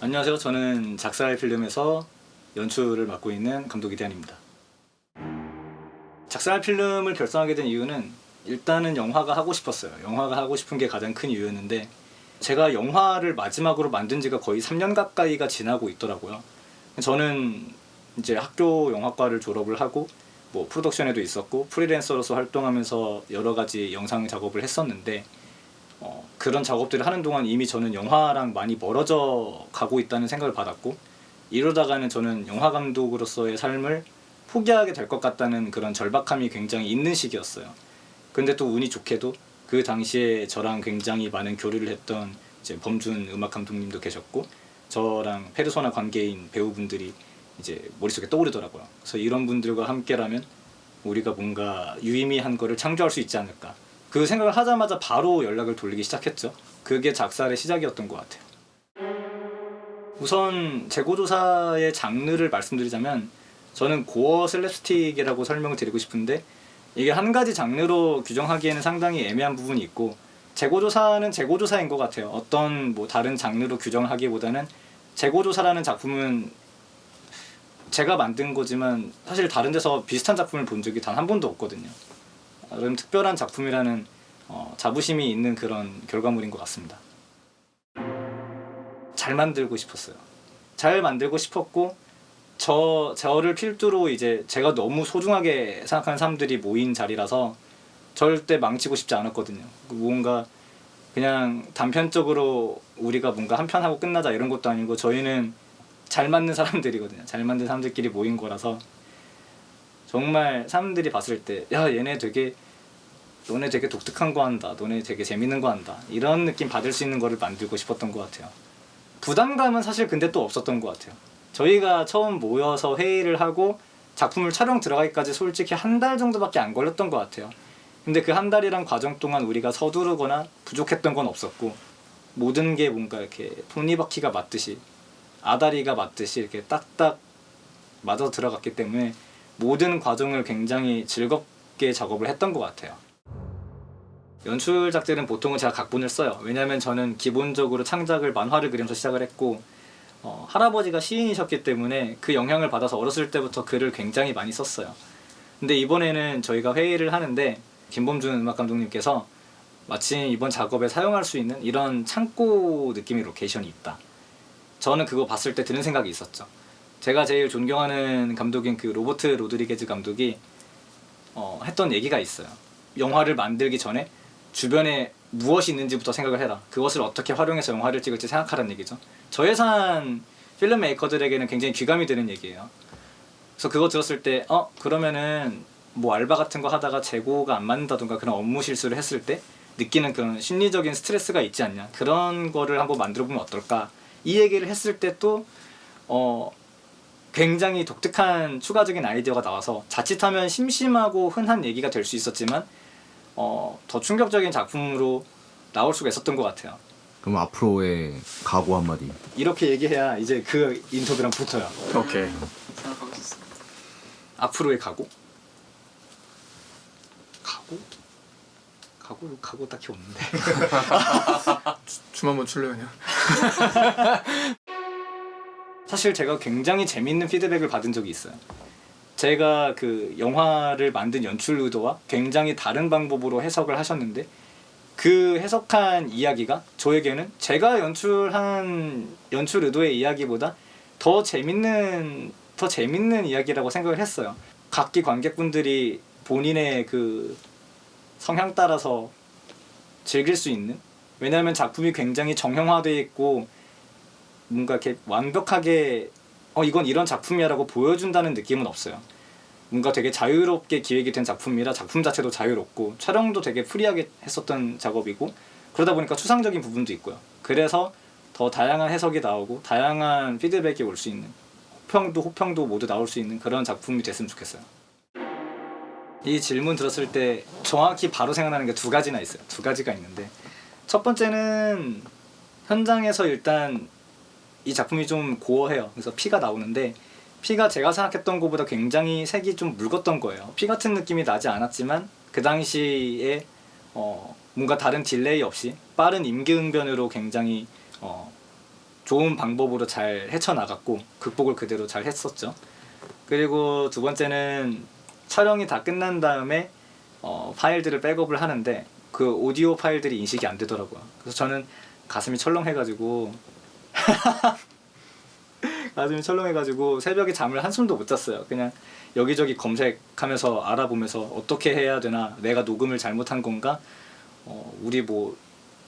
안녕하세요. 저는 작살 필름에서 연출을 맡고 있는 감독 이대한입니다. 작살 필름을 결성하게 된 이유는 일단은 영화가 하고 싶었어요. 영화가 하고 싶은 게 가장 큰 이유였는데 제가 영화를 마지막으로 만든 지가 거의 3년 가까이가 지나고 있더라고요. 저는 이제 학교 영화과를 졸업을 하고 뭐 프로덕션에도 있었고 프리랜서로서 활동하면서 여러 가지 영상 작업을 했었는데 그런 작업들을 하는 동안 이미 저는 영화랑 많이 멀어져 가고 있다는 생각을 받았고 이러다가는 저는 영화 감독으로서의 삶을 포기하게 될 것 같다는 그런 절박함이 굉장히 있는 시기였어요. 근데 또 운이 좋게도 그 당시에 저랑 굉장히 많은 교류를 했던 이제 범준 음악 감독님도 계셨고 저랑 페르소나 관계인 배우분들이 이제 머릿속에 떠오르더라고요. 그래서 이런 분들과 함께라면 우리가 뭔가 유의미한 거를 창조할 수 있지 않을까. 그 생각을 하자마자 바로 연락을 돌리기 시작했죠. 그게 작살의 시작이었던 것 같아요. 우선 재고조사의 장르를 말씀드리자면 저는 고어 슬랩스틱이라고 설명을 드리고 싶은데 이게 한 가지 장르로 규정하기에는 상당히 애매한 부분이 있고 재고조사는 재고조사인 것 같아요. 어떤 뭐 다른 장르로 규정하기보다는 재고조사라는 작품은 제가 만든 거지만 사실 다른 데서 비슷한 작품을 본 적이 단 한 번도 없거든요. 그럼 특별한 작품이라는 자부심이 있는 그런 결과물인 것 같습니다. 잘 만들고 싶었어요. 잘 만들고 싶었고 저를 필두로 이제 제가 너무 소중하게 생각하는 사람들이 모인 자리라서 절대 망치고 싶지 않았거든요. 뭔가 그냥 단편적으로 우리가 뭔가 한 편 하고 끝나자 이런 것도 아니고 저희는 잘 맞는 사람들이거든요. 잘 맞는 사람들끼리 모인 거라서 정말 사람들이 봤을 때 야 얘네 되게 너네 되게 독특한 거 한다. 너네 되게 재밌는 거 한다. 이런 느낌 받을 수 있는 거를 만들고 싶었던 것 같아요. 부담감은 사실 근데 또 없었던 것 같아요. 저희가 처음 모여서 회의를 하고 작품을 촬영 들어가기까지 솔직히 한 달 정도밖에 안 걸렸던 것 같아요. 근데 그 한 달이란 과정 동안 우리가 서두르거나 부족했던 건 없었고 모든 게 뭔가 이렇게 톱니바퀴가 맞듯이 아다리가 맞듯이 이렇게 딱딱 맞아 들어갔기 때문에 모든 과정을 굉장히 즐겁게 작업을 했던 것 같아요. 연출작들은 보통은 제가 각본을 써요. 왜냐면 저는 기본적으로 창작을 만화를 그리면서 시작을 했고 할아버지가 시인이셨기 때문에 그 영향을 받아서 어렸을 때부터 글을 굉장히 많이 썼어요. 근데 이번에는 저희가 회의를 하는데 김범준 음악 감독님께서 마침 이번 작업에 사용할 수 있는 이런 창고 느낌의 로케이션이 있다. 저는 그거 봤을 때 드는 생각이 있었죠. 제가 제일 존경하는 감독인 그 로버트 로드리게즈 감독이 했던 얘기가 있어요. 영화를 만들기 전에 주변에 무엇이 있는지부터 생각을 해라. 그것을 어떻게 활용해서 영화를 찍을지 생각하라는 얘기죠. 저예산 필름 메이커들에게는 굉장히 귀감이 되는 얘기예요. 그래서 그거 들었을 때 그러면은 뭐 알바 같은 거 하다가 재고가 안 맞는다던가 그런 업무 실수를 했을 때 느끼는 그런 심리적인 스트레스가 있지 않냐. 그런 거를 한번 만들어보면 어떨까. 이 얘기를 했을 때 또 굉장히 독특한 추가적인 아이디어가 나와서 자칫하면 심심하고 흔한 얘기가 될 수 있었지만 더 충격적인 작품으로 나올 수가 있었던 것 같아요. 그럼 앞으로의 각오 한마디. 이렇게 얘기해야 이제 그 인터뷰랑 붙어요. 오케이. 생각하고 있었어. 앞으로의 각오? 각오 딱히 없는데. 춤 한번 출래요 그냥. 사실 제가 굉장히 재밌는 피드백을 받은 적이 있어요. 제가 그 영화를 만든 연출 의도와 굉장히 다른 방법으로 해석을 하셨는데 그 해석한 이야기가 저에게는 제가 연출한 연출 의도의 이야기보다 더 재밌는 이야기라고 생각을 했어요. 각기 관객분들이 본인의 그 성향 따라서 즐길 수 있는, 왜냐하면 작품이 굉장히 정형화되어 있고 뭔가 이렇게 완벽하게 이건 이런 작품이야 라고 보여준다는 느낌은 없어요. 뭔가 되게 자유롭게 기획이 된 작품이라 작품 자체도 자유롭고 촬영도 되게 프리하게 했었던 작업이고 그러다 보니까 추상적인 부분도 있고요. 그래서 더 다양한 해석이 나오고 다양한 피드백이 올 수 있는, 호평도 모두 나올 수 있는 그런 작품이 됐으면 좋겠어요. 이 질문 들었을 때 정확히 바로 생각나는 게 두 가지나 있어요. 두 가지가 있는데 첫 번째는 현장에서 일단 이 작품이 좀 고어해요. 그래서 피가 나오는데 피가 제가 생각했던 것보다 굉장히 색이 좀 묽었던 거예요. 피 같은 느낌이 나지 않았지만 그 당시에 뭔가 다른 딜레이 없이 빠른 임기응변으로 굉장히 좋은 방법으로 잘 헤쳐나갔고 극복을 그대로 잘 했었죠. 그리고 두 번째는 촬영이 다 끝난 다음에 파일들을 백업을 하는데 그 오디오 파일들이 인식이 안 되더라고요. 그래서 저는 가슴이 철렁해가지고 새벽에 잠을 한숨도 못 잤어요. 그냥 여기저기 검색하면서 알아보면서 어떻게 해야 되나, 내가 녹음을 잘못한 건가, 우리 뭐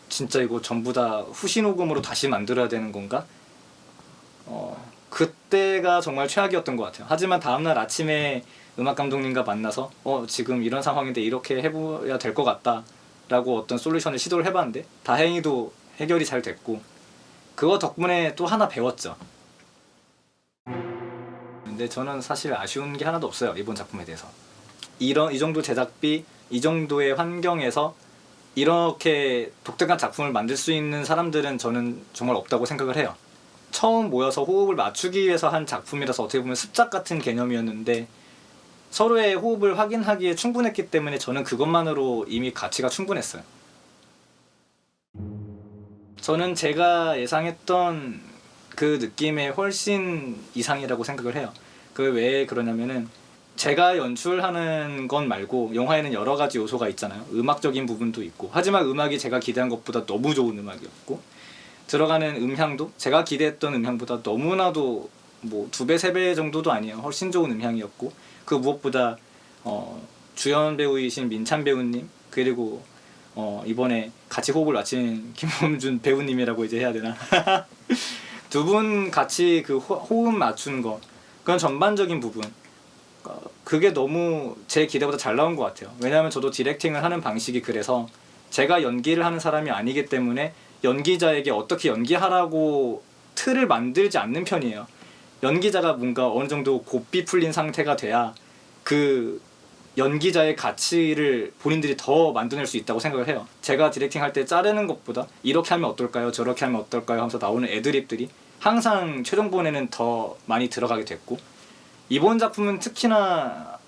진짜 이거 전부 다 후시 녹음으로 다시 만들어야 되는 건가. 그때가 정말 최악이었던 것 같아요. 하지만 다음날 아침에 음악 감독님과 만나서 지금 이런 상황인데 이렇게 해봐야 될 것 같다 라고 어떤 솔루션을 시도를 해봤는데 다행히도 해결이 잘 됐고, 그거 덕분에 또 하나 배웠죠. 근데 저는 사실 아쉬운 게 하나도 없어요, 이번 작품에 대해서. 이 정도 제작비, 이 정도의 환경에서 이렇게 독특한 작품을 만들 수 있는 사람들은 저는 정말 없다고 생각을 해요. 처음 모여서 호흡을 맞추기 위해서 한 작품이라서 어떻게 보면 습작 같은 개념이었는데 서로의 호흡을 확인하기에 충분했기 때문에 저는 그것만으로 이미 가치가 충분했어요. 저는 제가 예상했던 그 느낌의 훨씬 이상이라고 생각을 해요. 그 왜 그러냐면은 제가 연출하는 건 말고 영화에는 여러 가지 요소가 있잖아요. 음악적인 부분도 있고, 하지만 음악이 제가 기대한 것보다 너무 좋은 음악이었고, 들어가는 음향도 제가 기대했던 음향보다 너무나도 뭐 2배, 3배 정도도 아니에요. 훨씬 좋은 음향이었고, 그 무엇보다 주연 배우이신 민찬 배우님, 그리고 이번에 같이 호흡을 맞춘 김범준 배우님이라고 이제 해야 되나 두 분 같이 그 호흡 맞춘 거, 그런 전반적인 부분, 그게 너무 제 기대보다 잘 나온 것 같아요. 왜냐하면 저도 디렉팅을 하는 방식이 그래서 제가 연기를 하는 사람이 아니기 때문에 연기자에게 어떻게 연기하라고 틀을 만들지 않는 편이에요. 연기자가 뭔가 어느 정도 고삐 풀린 상태가 돼야 그 연기자의 가치를 본인들이 더 만들어낼 수 있다고 생각을 해요. 제가 디렉팅 할 때 자르는 것보다 이렇게 하면 어떨까요? 저렇게 하면 어떨까요? 하면서 나오는 애드립들이 항상 최종본에는 더 많이 들어가게 됐고, 이번 작품은 특히나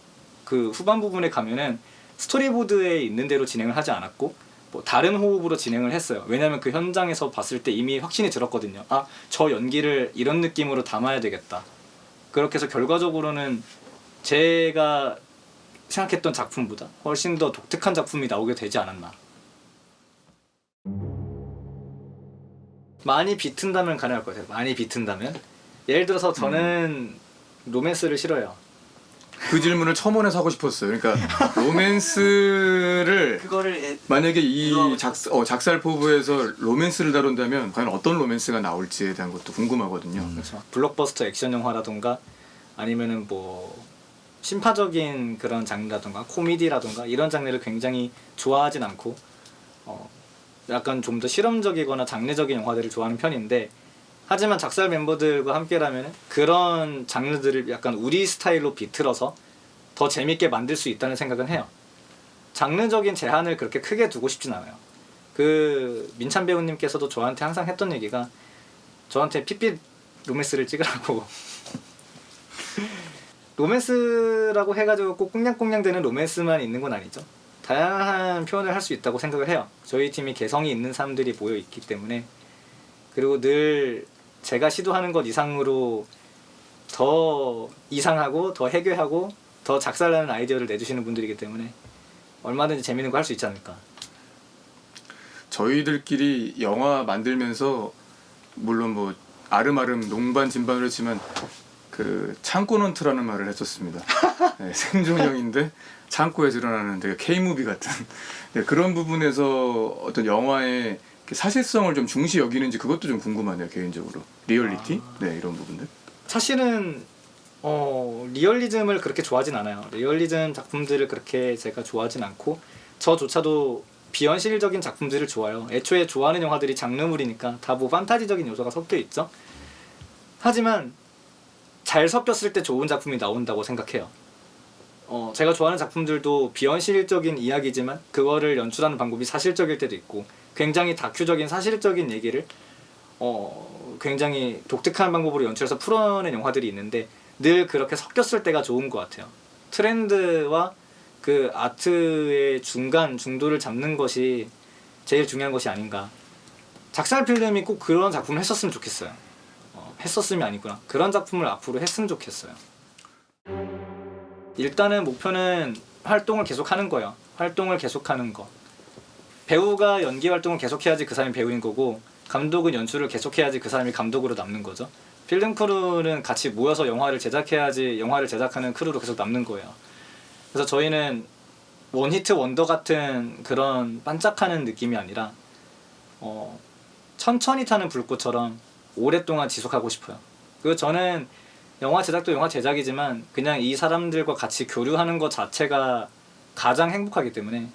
그 후반 부분에 가면은 스토리보드에 있는 대로 진행을 하지 않았고 뭐 다른 호흡으로 진행을 했어요. 왜냐면 그 현장에서 봤을 때 이미 확신이 들었거든요. 저 연기를 이런 느낌으로 담아야 되겠다. 그렇게 해서 결과적으로는 제가 생각했던 작품보다 훨씬 더 독특한 작품이 나오게 되지 않았나. 많이 비튼다면 가능할 것 같아요. 많이 비튼다면. 예를 들어서 저는 로맨스를 싫어해요. 그 질문을 첨언해서 하고 싶었어요. 그러니까 로맨스를 그거를 만약에 이 작살포부에서 로맨스를 다룬다면 과연 어떤 로맨스가 나올지에 대한 것도 궁금하거든요. 그렇죠. 블록버스터 액션 영화라던가 아니면은 뭐 심파적인 그런 장르라던가 코미디라던가 이런 장르를 굉장히 좋아하진 않고 약간 좀 더 실험적이거나 장르적인 영화들을 좋아하는 편인데, 하지만 작살 멤버들과 함께라면 그런 장르들을 약간 우리 스타일로 비틀어서 더 재밌게 만들 수 있다는 생각은 해요. 장르적인 제한을 그렇게 크게 두고 싶진 않아요. 그 민찬 배우님께서도 저한테 항상 했던 얘기가, 저한테 핏빛 로맨스를 찍으라고 로맨스라고 해가지고 꼭 꽁냥꽁냥 되는 로맨스만 있는 건 아니죠. 다양한 표현을 할 수 있다고 생각을 해요. 저희 팀이 개성이 있는 사람들이 모여 있기 때문에. 그리고 늘 제가 시도하는 것 이상으로 더 이상하고 더 해괴하고 더 작살나는 아이디어를 내주시는 분들이기 때문에 얼마든지 재밌는 거 할 수 있지 않을까. 저희들끼리 영화 만들면서 물론 뭐 아름아름 농반진반을 했지만 그 창고넌트라는 말을 했었습니다. 네, 생존형인데 창고에서 일어나는 되게 K무비 같은 그런 부분에서 어떤 영화의 사실성을 좀 중시 여기는지 그것도 좀 궁금하네요, 개인적으로. 리얼리티? 네, 이런 부분들. 사실은 리얼리즘을 그렇게 좋아하진 않아요. 리얼리즘 작품들을 그렇게 제가 좋아하진 않고, 저조차도 비현실적인 작품들을 좋아해요. 애초에 좋아하는 영화들이 장르물이니까 다 뭐 판타지적인 요소가 섞여 있죠. 하지만 잘 섞였을 때 좋은 작품이 나온다고 생각해요. 제가 좋아하는 작품들도 비현실적인 이야기지만 그거를 연출하는 방법이 사실적일 때도 있고, 굉장히 다큐적인 사실적인 얘기를 굉장히 독특한 방법으로 연출해서 풀어낸 영화들이 있는데 늘 그렇게 섞였을 때가 좋은 것 같아요. 트렌드와 그 아트의 중간 중도를 잡는 것이 제일 중요한 것이 아닌가. 작살 필름이 꼭 그런 작품을 했었으면 좋겠어요. 했었음이 아니구나. 그런 작품을 앞으로 했으면 좋겠어요. 일단은 목표는 활동을 계속하는 거예요. 활동을 계속하는 거. 배우가 연기 활동을 계속해야지 그 사람이 배우인 거고, 감독은 연출을 계속해야지 그 사람이 감독으로 남는 거죠. 필름 크루는 같이 모여서 영화를 제작해야지 영화를 제작하는 크루로 계속 남는 거예요. 그래서 저희는 원히트 원더 같은 그런 반짝하는 느낌이 아니라 천천히 타는 불꽃처럼 오랫동안 지속하고 싶어요. 그리고 저는 영화 제작도 영화 제작이지만 그냥 이 사람들과 같이 교류하는 것 자체가 가장 행복하기 때문에,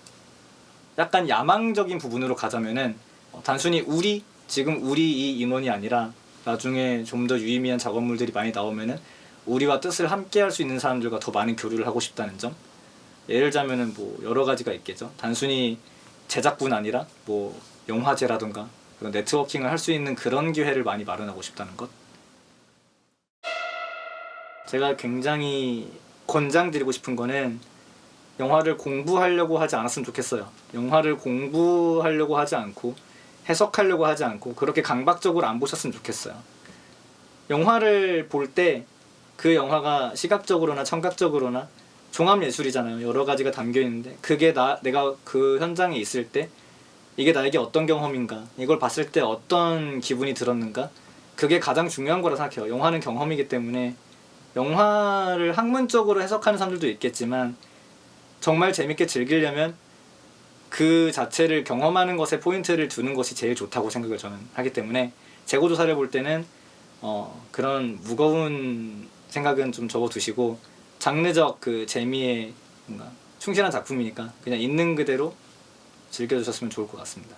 약간 야망적인 부분으로 가자면은 단순히 지금 우리 이 인원이 아니라 나중에 좀 더 유의미한 작업물들이 많이 나오면은 우리와 뜻을 함께 할 수 있는 사람들과 더 많은 교류를 하고 싶다는 점. 예를 들자면은 뭐 여러 가지가 있겠죠. 단순히 제작뿐 아니라 뭐 영화제라든가 그런 네트워킹을 할 수 있는 그런 기회를 많이 마련하고 싶다는 것. 제가 굉장히 권장드리고 싶은 거는 영화를 공부하려고 하지 않았으면 좋겠어요. 영화를 공부하려고 하지 않고 해석하려고 하지 않고 그렇게 강박적으로 안 보셨으면 좋겠어요. 영화를 볼 때 그 영화가 시각적으로나 청각적으로나 종합예술이잖아요. 여러 가지가 담겨 있는데 그게 내가 그 현장에 있을 때 이게 나에게 어떤 경험인가, 이걸 봤을 때 어떤 기분이 들었는가, 그게 가장 중요한 거라 생각해요. 영화는 경험이기 때문에 영화를 학문적으로 해석하는 사람들도 있겠지만 정말 재밌게 즐기려면 그 자체를 경험하는 것에 포인트를 두는 것이 제일 좋다고 생각을 저는 하기 때문에 재고조사를 볼 때는 그런 무거운 생각은 좀 접어두시고 장르적 그 재미에 뭔가 충실한 작품이니까 그냥 있는 그대로 즐겨주셨으면 좋을 것 같습니다.